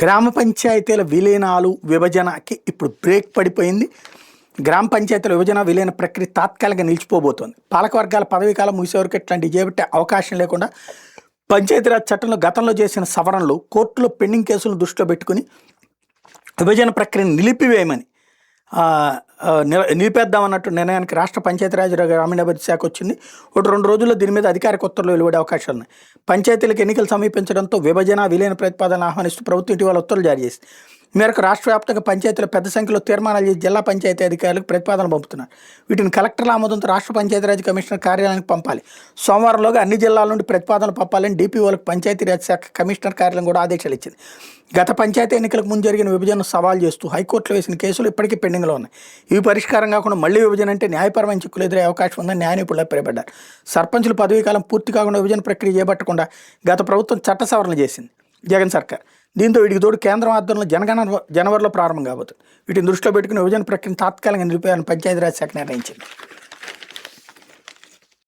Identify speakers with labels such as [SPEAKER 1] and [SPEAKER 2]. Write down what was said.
[SPEAKER 1] గ్రామ పంచాయతీల విలీనాలు విభజనకి ఇప్పుడు బ్రేక్ పడిపోయింది. గ్రామ పంచాయతీల విభజన విలీన ప్రక్రియ తాత్కాలికంగా నిలిచిపోబోతోంది. పాలకవర్గాల పదవీకాలం ముగిసే వరకు ఇట్లాంటివి చేపట్టే అవకాశం లేకుండా పంచాయతీరాజ్ చట్టంలో గతంలో చేసిన సవరణలు కోర్టులో పెండింగ్ కేసులను దృష్టిలో పెట్టుకుని విభజన ప్రక్రియను నిలిపివేయమని నిలిపేద్దామన్నట్టు నిర్ణయానికి రాష్ట్ర పంచాయతీరాజ్ గ్రామీణాభివృద్ధి శాఖ వచ్చింది. 1-2 రోజుల్లో దీని మీద అధికారిక ఉత్తర్వులు వెలువడే అవకాశాలు ఉన్నాయి. పంచాయతీలకు ఎన్నికలు సమీపించడంతో విభజన విలీన ప్రతిపాదనలు ఆహ్వానిస్తూ ప్రభుత్వం ఇటీవల ఉత్తర్వులు జారీ చేసింది. మేరకు రాష్ట్ర వ్యాప్తంగా పంచాయతీలు పెద్ద సంఖ్యలో తీర్మానాలు చేసి జిల్లా పంచాయతీ అధికారులకు ప్రతిపాదనలు పంపుతున్నారు. వీటిని కలెక్టర్ల ఆమోదంతో రాష్ట్ర పంచాయతీరాజ్ కమిషనర్ కార్యాలయానికి పంపాలి. సోమవారంలోగా అన్ని జిల్లాల నుండి ప్రతిపాదనలు పంపాలని డిపిఓలకు పంచాయతీరాజ్ శాఖ కమిషనర్ కార్యాలయం కూడా ఆదేశాలు ఇచ్చింది. గత పంచాయతీ ఎన్నికలకు ముందు జరిగిన విభజనను సవాల్ చేస్తూ హైకోర్టులో వేసిన కేసులు ఇప్పటికీ పెండింగ్లో ఉన్నాయి. ఇవి పరిష్కారం కాకుండా మళ్లీ విభజన అంటే న్యాయపరమైన చిక్కులు ఎదురే అవకాశం ఉందని న్యాయ నిపుణులు అభిప్రాయపడ్డారు. సర్పంచుల పదవీకాలం పూర్తి కాకుండా విభజన ప్రక్రియ చేపట్టకుండా గత ప్రభుత్వం చట్ట సవరణ చేసింది జగన్ సర్కార్. దీంతో వీటికి తోడు కేంద్రం ఆధ్వర్యంలో జనవరిలో ప్రారంభం కాబోతుంది. వీటిని దృష్టిలో పెట్టుకుని విభజన ప్రక్రియను తాత్కాలికంగా నిలిపేయాలని పంచాయతీరాజ్ శాఖ నిర్ణయించింది.